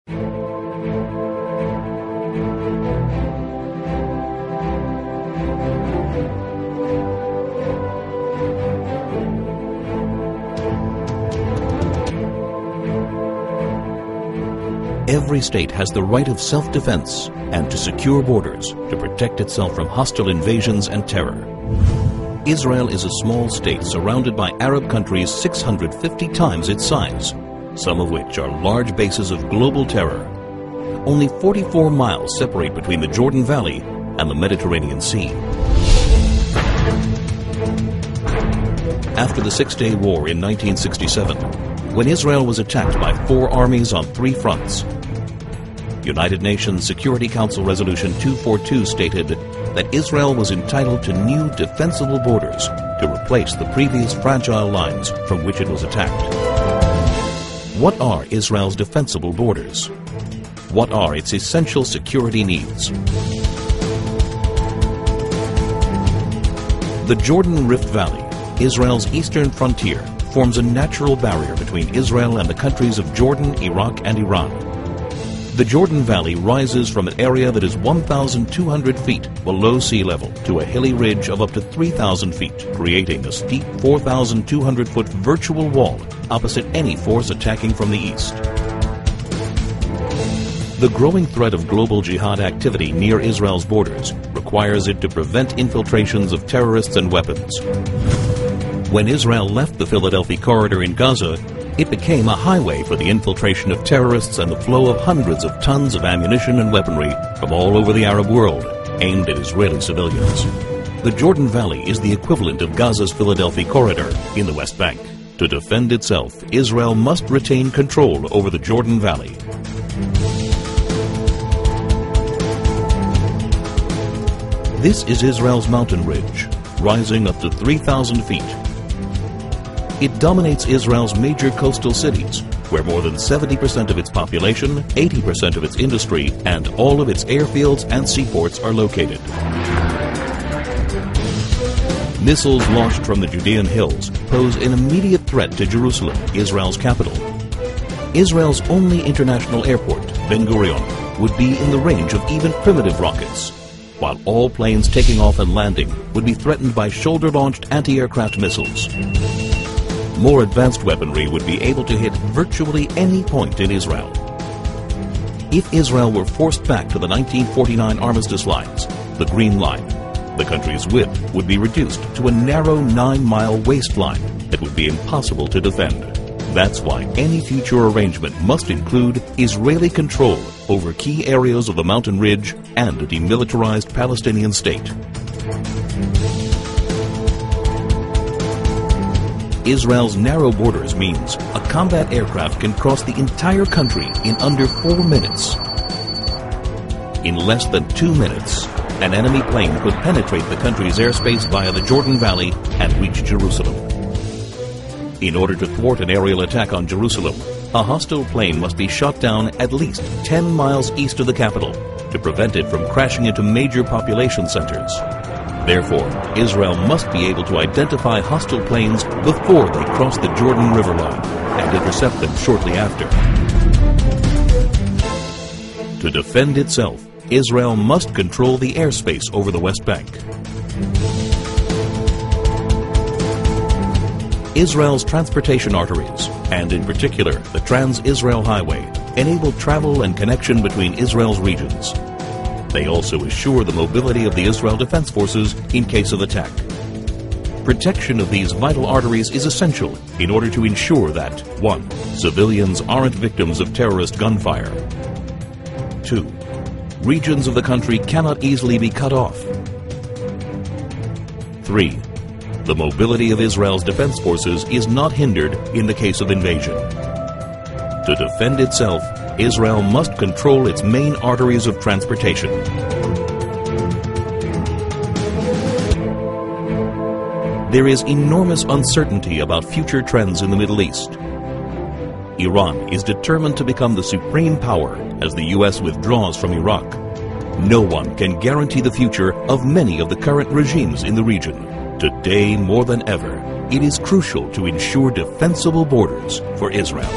Every state has the right of self-defense and to secure borders to protect itself from hostile invasions and terror. Israel is a small state surrounded by Arab countries 650 times its size, some of which are large bases of global terror. Only 44 miles separate between the Jordan Valley and the Mediterranean Sea. After the Six-Day War in 1967, when Israel was attacked by 4 armies on 3 fronts, United Nations Security Council Resolution 242 stated that Israel was entitled to new defensible borders to replace the previous fragile lines from which it was attacked. What are Israel's defensible borders? What are its essential security needs? The Jordan Rift Valley, Israel's eastern frontier, forms a natural barrier between Israel and the countries of Jordan, Iraq, and Iran. The Jordan Valley rises from an area that is 1,200 feet below sea level to a hilly ridge of up to 3,000 feet, creating a steep 4,200-foot virtual wall opposite any force attacking from the east. The growing threat of global jihad activity near Israel's borders requires it to prevent infiltrations of terrorists and weapons. When Israel left the Philadelphia Corridor in Gaza, it became a highway for the infiltration of terrorists and the flow of hundreds of tons of ammunition and weaponry from all over the Arab world, aimed at Israeli civilians. The Jordan Valley is the equivalent of Gaza's Philadelphia Corridor in the West Bank. To defend itself, Israel must retain control over the Jordan Valley. This is Israel's mountain ridge, rising up to 3,000 feet. It dominates Israel's major coastal cities, where more than 70% of its population, 80% of its industry, and all of its airfields and seaports are located. Missiles launched from the Judean hills pose an immediate threat to Jerusalem, Israel's capital. Israel's only international airport, Ben Gurion, would be in the range of even primitive rockets, while all planes taking off and landing would be threatened by shoulder-launched anti-aircraft missiles. More advanced weaponry would be able to hit virtually any point in Israel. If Israel were forced back to the 1949 armistice lines, the Green Line, the country's width would be reduced to a narrow 9-mile waistline that would be impossible to defend. That's why any future arrangement must include Israeli control over key areas of the mountain ridge and a demilitarized Palestinian state. Israel's narrow borders means a combat aircraft can cross the entire country in under 4 minutes. In less than 2 minutes, an enemy plane could penetrate the country's airspace via the Jordan Valley and reach Jerusalem. In order to thwart an aerial attack on Jerusalem, a hostile plane must be shot down at least 10 miles east of the capital to prevent it from crashing into major population centers. Therefore, Israel must be able to identify hostile planes before they cross the Jordan River line and intercept them shortly after. To defend itself, Israel must control the airspace over the West Bank. Israel's transportation arteries, and in particular the Trans-Israel Highway, enable travel and connection between Israel's regions. They also assure the mobility of the Israel Defense Forces in case of attack. Protection of these vital arteries is essential in order to ensure that 1. Civilians aren't victims of terrorist gunfire. 2. Regions of the country cannot easily be cut off. 3. The mobility of Israel's defense forces is not hindered in the case of invasion. To defend itself, Israel must control its main arteries of transportation. There is enormous uncertainty about future trends in the Middle East. Iran is determined to become the supreme power as the U.S. withdraws from Iraq. No one can guarantee the future of many of the current regimes in the region. Today, more than ever, it is crucial to ensure defensible borders for Israel.